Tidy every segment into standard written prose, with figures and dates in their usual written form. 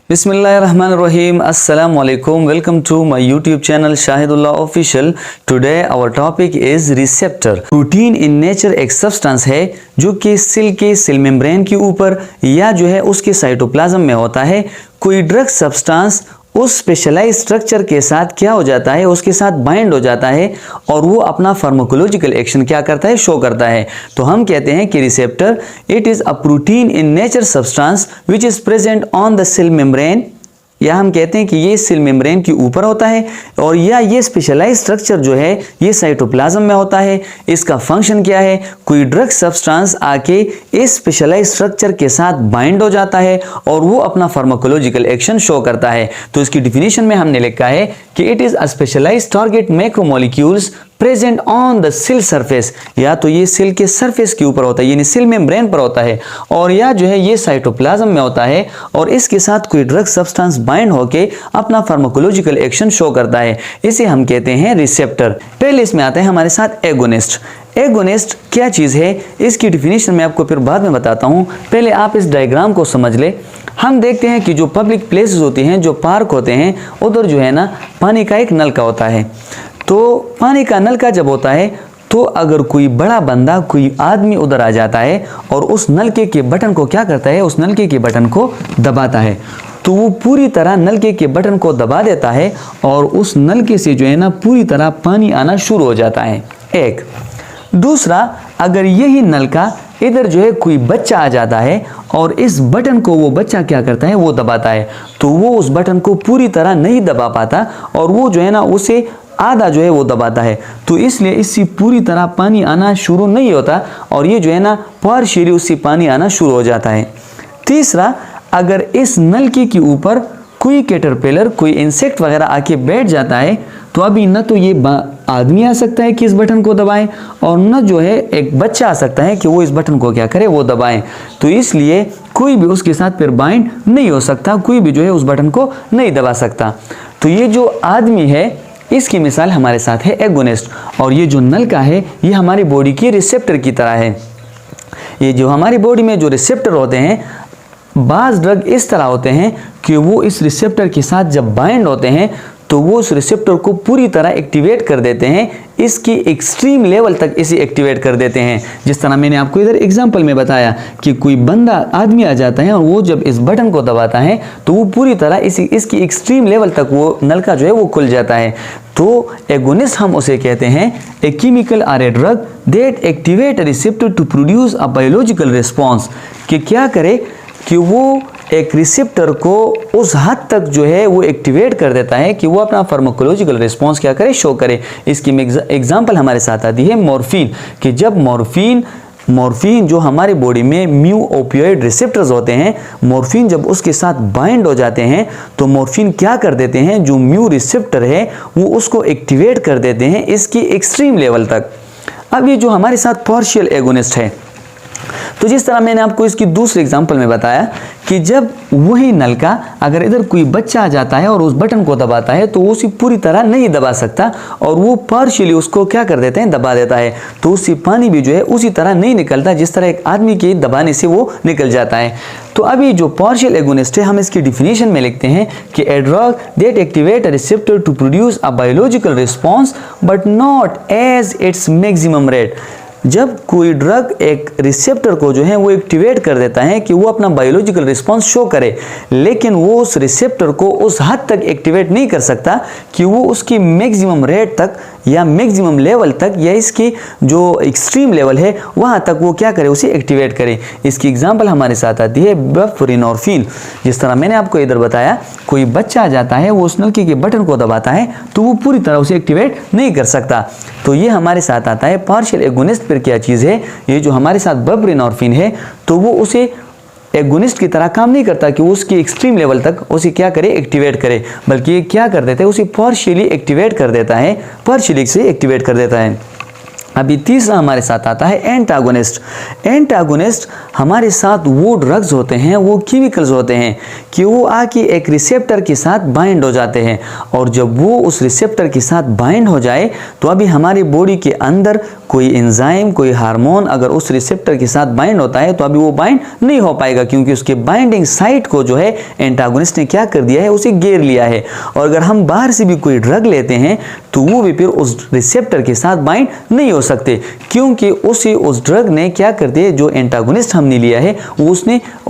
Bismillahirrahmanirrahim. Assalamu alaikum. Welcome to my YouTube channel Shahidullah Official. Today our topic is receptor. Protein in nature एक substance है जो कि cell के cell membrane के ऊपर या जो है उसके साइटोप्लाज्म में होता है। कोई ड्रग सब्सटेंस उस स्पेशलाइज स्ट्रक्चर के साथ क्या हो जाता है, उसके साथ बाइंड हो जाता है और वो अपना फार्माकोलॉजिकल एक्शन क्या करता है, शो करता है। तो हम कहते हैं कि receptor it is a protein in nature substance which is present on the cell membrane, या हम कहते हैं कि ये सेल मेम्ब्रेन के ऊपर होता है और या ये स्पेशलाइज स्ट्रक्चर जो है ये साइटोप्लाज्म में होता है। इसका फंक्शन क्या है, कोई ड्रग सब्सटेंस आके इस स्पेशलाइज स्ट्रक्चर के साथ बाइंड हो जाता है और वो अपना फार्माकोलॉजिकल एक्शन शो करता है। तो इसकी डिफिनीशन में हमने लिखा है कि it is a specialize target macromolecules present on the cell surface, या तो ये सेल के सरफेस के ऊपर होता है यानी सेल मेम्ब्रेन पर होता है, और या जो है ये साइटोप्लाज्म में होता है और इसके साथ कोई ड्रग सब्सटेंस बाइंड होके अपना फार्माकोलॉजिकल एक्शन शो करता है। इसे हम कहते हैं रिसेप्टर। पहले इसमें आता है हमारे साथ एगोनिस्ट। एगोनिस्ट क्या चीज़ है, इसकी डिफिनीशन मैं आपको फिर बाद में बताता हूँ। पहले आप इस डायग्राम को समझ ले। हम देखते हैं कि जो पब्लिक प्लेसेस होती हैं, जो पार्क होते हैं, उधर जो है ना पानी का एक नलका होता है। तो पानी का नलका जब होता है तो अगर कोई बड़ा बंदा, कोई आदमी उधर आ जाता है और उस नलके के बटन को क्या करता है, उस नलके के बटन को दबाता है, तो वो पूरी तरह नलके के बटन को दबा देता है और उस नलके से जो है ना पूरी तरह पानी आना शुरू हो जाता है। एक दूसरा, अगर यही नलका इधर जो है कोई बच्चा आ जाता है और इस बटन को वो बच्चा क्या करता है, वो दबाता है, तो वो उस बटन को पूरी तरह नहीं दबा पाता और वो जो है ना उसे आधा जो है वो दबाता है, तो इसलिए इससे पूरी तरह पानी आना शुरू नहीं होता और ये जो है ना पार्शियली उससे पानी आना शुरू हो जाता है। तीसरा, अगर इस नलके के ऊपर कोई कैटरपिलर, कोई इंसेक्ट वगैरह आके बैठ जाता है, तो अभी न तो ये आदमी आ सकता है कि इस बटन को दबाए और न जो है एक बच्चा आ सकता है कि वो इस बटन को क्या करे, वो दबाए, तो इसलिए कोई भी उसके साथ फिर बाइंड नहीं हो सकता, कोई भी जो है उस बटन को नहीं दबा सकता। तो ये जो आदमी है इसकी मिसाल हमारे साथ है एगोनिस्ट, और ये जो नलका है ये हमारी बॉडी के रिसेप्टर की तरह है। ये जो हमारी बॉडी में जो रिसेप्टर होते हैं, बाज़ ड्रग इस तरह होते हैं कि वो इस रिसेप्टर के साथ जब बाइंड होते हैं तो वो उस रिसेप्टर को पूरी तरह एक्टिवेट कर देते हैं, इसकी एक्सट्रीम लेवल तक इसे एक्टिवेट कर देते हैं। जिस तरह मैंने आपको इधर एग्जांपल में बताया कि कोई बंदा, आदमी आ जाता है और वो जब इस बटन को दबाता है तो वो पूरी तरह इसकी एक्सट्रीम लेवल तक वो नलका जो है वो खुल जाता है। तो एगोनिस्ट हम उसे कहते हैं a chemical or a drug that activate a receptor to produce a biological response, कि क्या करे कि वो एक रिसेप्टर को उस हद तक जो है वो एक्टिवेट कर देता है कि वो अपना फार्माकोलॉजिकल रिस्पॉन्स क्या करे, शो करे। इसकी एग्जांपल हमारे साथ आती है मॉर्फिन, कि जब मॉर्फिन जो हमारे बॉडी में म्यू ओपियोइड रिसेप्टर्स होते हैं, मॉर्फिन जब उसके साथ बाइंड हो जाते हैं तो मॉर्फिन क्या कर देते हैं, जो म्यू रिसेप्टर है वो उसको एक्टिवेट कर देते हैं इसकी एक्सट्रीम लेवल तक। अब ये जो हमारे साथ पार्शियल एगोनिस्ट है, तो जिस तरह मैंने आपको इसकी दूसरे एग्जांपल में बताया कि जब वही नलका, अगर इधर कोई बच्चा आ जाता है और उस बटन को दबाता है तो वो उसे पूरी तरह नहीं दबा सकता और वो पार्शियली उसको क्या कर देते हैं, दबा देता है, तो उससे पानी भी जो है उसी तरह नहीं निकलता जिस तरह एक आदमी के दबाने से वो निकल जाता है। तो अभी जो पार्शियल एगोनिस्ट है हम इसकी डिफिनीशन में लिखते हैं कि a drug that activate a receptor to produce a biological response but not as its maximum rate. जब कोई ड्रग एक रिसेप्टर को जो है वो एक्टिवेट कर देता है कि वो अपना बायोलॉजिकल रिस्पॉन्स शो करे, लेकिन वो उस रिसेप्टर को उस हद तक एक्टिवेट नहीं कर सकता कि वो उसकी मैक्सिमम रेट तक या मैक्सिमम लेवल तक या इसकी जो एक्सट्रीम लेवल है वहाँ तक वो क्या करे, उसे एक्टिवेट करे। इसकी एग्जांपल हमारे साथ आती है बुप्रेनोर्फिन। जिस तरह मैंने आपको इधर बताया, कोई बच्चा आ जाता है, वो उस नलके के बटन को दबाता है तो वो पूरी तरह उसे एक्टिवेट नहीं कर सकता। तो ये हमारे साथ आता है पार्शियल एगोनिस्ट। फिर क्या चीज़ है, ये जो हमारे साथ बुप्रेनोर्फिन है तो वो उसे एगोनिस्ट की तरह काम नहीं करता कि वो उसकी एक्सट्रीम लेवल तक उसे क्या करे, एक्टिवेट करे, बल्कि ये क्या कर देता है, उसे पार्शियली एक्टिवेट कर देता है, पार्शियली से एक्टिवेट कर देता है। अभी तीसरा हमारे साथ आता है एंटागोनिस्ट। एंटागोनिस्ट हमारे साथ वो ड्रग्स होते हैं, वो केमिकल्स होते हैं कि वो आके एक रिसेप्टर के साथ बाइंड हो जाते हैं और जब वो उस रिसेप्टर के साथ बाइंड हो जाए तो अभी हमारी बॉडी के अंदर कोई एंजाइम, कोई हार्मोन अगर उस रिसेप्टर के साथ बाइंड होता है तो अभी वो बाइंड नहीं हो पाएगा, क्योंकि उसके बाइंडिंग साइट को जो है एंटागोनिस्ट ने क्या कर दिया है, उसे घेर लिया है। और अगर हम बाहर से भी कोई ड्रग लेते हैं तो वो भी फिर उस रिसेप्टर के साथ बाइंड नहीं हो सकते, क्योंकि उस ड्रग ने क्या कर दिया, जो एंटागोनिस्ट हमने लिया है वो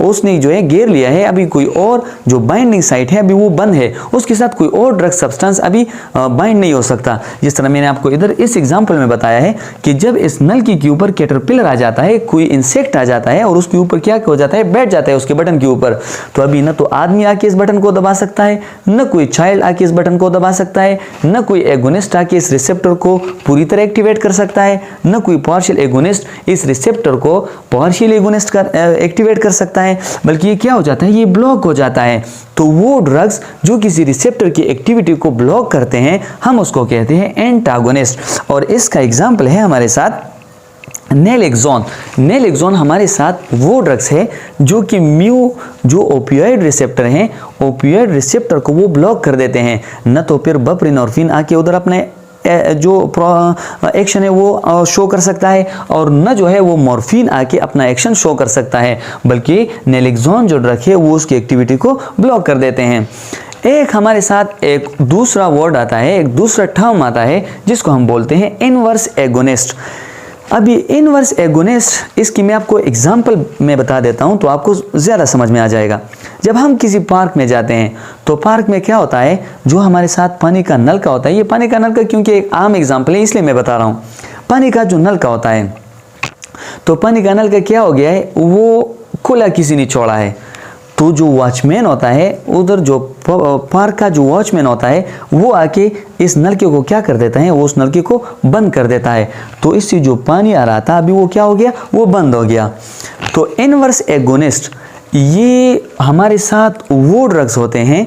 उसने जो है घेर लिया है। अभी कोई और जो बाइंडिंग साइट है अभी वो बंद है, उसके साथ कोई और ड्रग सब्सटेंस अभी बाइंड नहीं हो सकता। जिस तरह मैंने आपको इधर इस एग्जांपल में बताया है कि जब इस नलकी के ऊपर कैटरपिलर आ जाता है, कोई इंसेक्ट आ जाता है और उसके ऊपर क्या हो जाता है, बैठ जाता है उसके बटन के ऊपर, तो अभी न तो आदमी आके इस बटन को दबा सकता है, न कोई चाइल्ड आके इस बटन को दबा सकता है, न कोई एगोनिस्ट आके इस रिसेप्टर को पूरी तरह एक्टिवेट कर सकता है, न कोई पार्शियल एगोनिस्ट इस रिसेप्टर को पार्शियल एगोनिस्ट एक्टिवेट कर सकता है, बल्कि ये क्या हो जाता है, ये ब्लॉक हो जाता है। तो वो ड्रग्स जो किसी रिसेप्टर की एक्टिविटी को ब्लॉक करते हैं हम उसको कहते हैं एंटागोनिस्ट। और इसका एग्जाम्पल है हमारे साथ नेलेक्सोन। नेलेक्सोन हमारे साथ वो ड्रग्स है जो कि जो ओपियोइड रिसेप्टर हैं, ओपियोइड रिसेप्टर को वो ब्लॉक कर देते हैं। न तो फिर बप्रिनोर्फिन आके उधर अपने जो एक्शन है वो शो कर सकता है, और न जो है वो मॉर्फिन आके अपना एक्शन शो कर सकता है, बल्कि नेलेक्सोन जो ड्रग है वो उसकी एक्टिविटी को ब्लॉक कर देते हैं। एक हमारे साथ एक दूसरा वर्ड आता है, एक दूसरा टर्म आता है जिसको हम बोलते हैं इनवर्स एगोनिस्ट। अभी इनवर्स एगोनिस्ट, इसकी मैं आपको एग्जांपल में बता देता हूं तो आपको ज़्यादा समझ में आ जाएगा। जब हम किसी पार्क में जाते हैं तो पार्क में क्या होता है, जो हमारे साथ पानी का नलका होता है, ये पानी का नलका क्योंकि एक आम एग्जांपल है इसलिए मैं बता रहा हूँ, पानी का जो नलका होता है, तो पानी का नलका क्या हो गया है, वो खुला किसी ने छोड़ा है, तो जो वॉचमैन होता है उधर, जो पार्क का जो वॉचमैन होता है वो आके इस नलके को क्या कर देता है, वो उस नलके को बंद कर देता है। तो इससे जो पानी आ रहा था अभी वो क्या हो गया, वो बंद हो गया। तो इनवर्स एगोनिस्ट ये हमारे साथ वो ड्रग्स होते हैं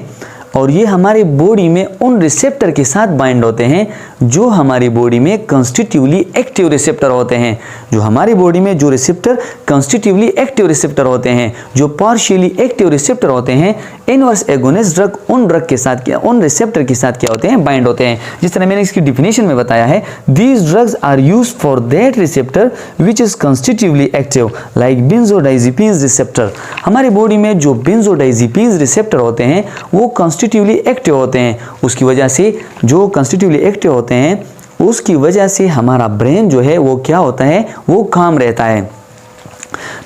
और ये हमारी बॉडी में उन रिसेप्टर के साथ बाइंड होते हैं जो हमारी बॉडी में कॉन्स्टिट्यूटिवली एक्टिव रिसेप्टर होते हैं। जो हमारी बॉडी में जो रिसेप्टर कॉन्स्टिट्यूटिवली एक्टिव रिसेप्टर होते हैं, जो पार्शियली एक्टिव रिसेप्टर होते हैं, इनवर्स एगोनिस्ट ड्रग उन ड्रग के साथ क्या, उन रिसेप्टर के साथ क्या होते हैं, बाइंड होते हैं। जिस तरह मैंने इसकी डिफिनेशन में बताया है, these drugs are used for that receptor which is constitutively active like benzodiazepines receptor. हमारी बॉडी में जो बेंजोडाइजेपिन्स रिसेप्टर होते हैं वो कॉन्स्टिट्यूटिवली एक्टिव होते हैं, उसकी वजह से जो कॉन्स्टिट्यूटिवली एक्टिव होते हैं उसकी वजह से हमारा ब्रेन जो है वो क्या होता है, वो काम रहता है।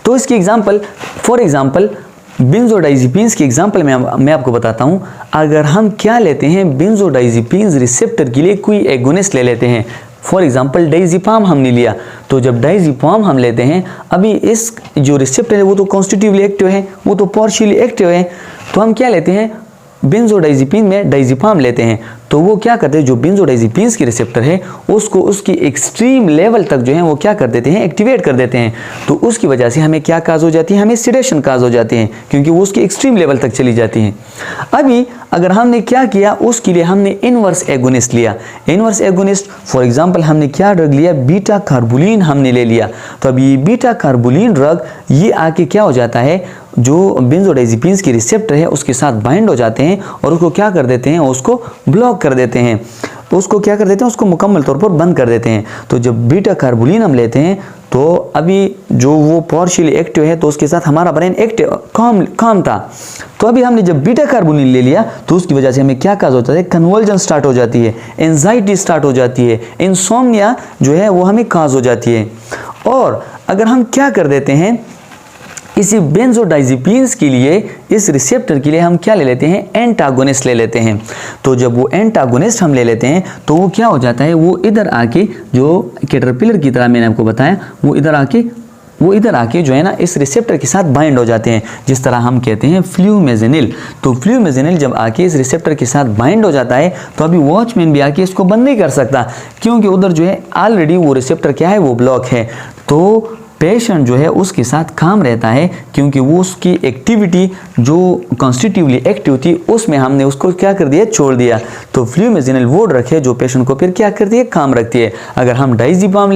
तो इसकी एग्जांपल, फॉर एग्जांपल बेंजोडाइजेपिन्स की एग्जांपल मैं आपको बताता हूं। अगर हम क्या लेते हैं, बेंजोडाइजेपिन्स रिसेप्टर के लिए कोई एगोनिस्ट ले लेते हैं, फॉर एग्जांपल डाइज़ेपाम हमने लिया, तो जब डाइज़ेपाम हम लेते हैं, अभी इस जो रिसेप्टर है वो तो कॉन्स्टिट्यूटिवली एक्टिव है, वो तो पार्शियली एक्टिव है, तो हम क्या लेते हैं, बेंजोडाइजेपिन में डाइज़ेपाम लेते हैं, तो वो क्या करते हैं, जो बेंजोडाइजेपिन्स की रिसेप्टर है उसको उसकी एक्सट्रीम लेवल तक जो है वो क्या कर देते हैं, एक्टिवेट कर देते हैं। तो उसकी वजह से हमें क्या काज हो जाती है, हमें सिडेशन काज हो जाती है, क्योंकि वो उसकी एक्सट्रीम लेवल तक चली जाती हैं। अभी अगर हमने क्या किया, उसके लिए हमने इनवर्स एगोनिस्ट लिया। इनवर्स एगोनिस्ट फॉर एग्जांपल हमने क्या ड्रग लिया, बीटा कार्बोलिन हमने ले लिया। तो अब ये बीटा कार्बोलिन ड्रग ये आके क्या हो जाता है, जो बेंजोडाइजेपिन्स की रिसेप्टर है उसके साथ बाइंड हो जाते हैं और उसको क्या कर देते हैं, उसको ब्लॉक कर देते हैं। तो उसको क्या कर देते हैं, उसको मुकम्मल तौर पर बंद कर देते हैं। तो जब बीटा कार्बोलिन हम लेते हैं तो अभी जो वो पार्शियली एक्टिव है तो उसके साथ हमारा ब्रेन एक्टिव काम था। तो अभी हमने जब बीटा कार्बोलिन ले लिया तो उसकी वजह से हमें क्या काज होता है, कन्वर्जन स्टार्ट हो जाती है, एंजाइटी स्टार्ट हो जाती है, इंसोम्निया जो है वो हमें काज हो जाती है। और अगर हम क्या कर देते हैं, इसी बेंजोडाइजेपिन्स के लिए, इस रिसेप्टर के लिए हम क्या ले लेते हैं, एंटागोनिस्ट ले लेते हैं। तो जब वो एंटागोनिस्ट हम ले लेते हैं तो वो क्या हो जाता है, वो इधर आके जो कैटरपिलर की तरह मैंने आपको बताया, वो इधर आके जो है ना इस रिसेप्टर के साथ बाइंड हो जाते हैं, जिस तरह हम कहते हैं फ्लूमेजेनिल। तो फ्लूमेजेनिल जब आके इस रिसेप्टर के साथ बाइंड हो जाता है तो अभी वॉचमैन भी आके इसको बंद नहीं कर सकता, क्योंकि उधर जो है ऑलरेडी वो रिसेप्टर क्या है, वो ब्लॉक है। तो पेशेंट जो है उसके साथ काम रहता है, क्योंकि वो उसकी एक्टिविटी जो कॉन्स्टिट्यूटिवली एक्टिव थी उसमें हमने उसको क्या कर दिया, छोड़ दिया। तो फ्लूमेजेनिल वो ड्रग है जो पेशेंट को फिर क्या करती है, काम रखती है। अगर हम डाइज़ेपाम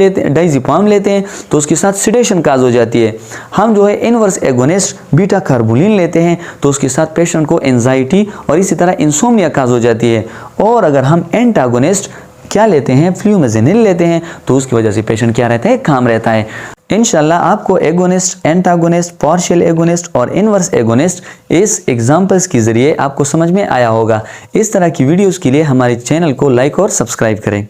लेते हैं तो उसके साथ सिडेशन काज हो जाती है। हम जो है इनवर्स एगोनिस्ट बीटा कार्बोलिन लेते हैं तो उसके साथ पेशेंट को एंजाइटी और इसी तरह इंसोम्निया काज हो जाती है। और अगर हम एंटागोनिस्ट क्या लेते हैं, फ्लूमेज़िनिल लेते हैं, तो उसकी वजह से पेशेंट क्या रहता है, काम रहता है। इंशाल्लाह आपको एगोनिस्ट, एंटागोनिस्ट, पार्शियल एगोनिस्ट और इनवर्स एगोनिस्ट इस एग्जाम्पल्स के ज़रिए आपको समझ में आया होगा। इस तरह की वीडियोस के लिए हमारे चैनल को लाइक और सब्सक्राइब करें।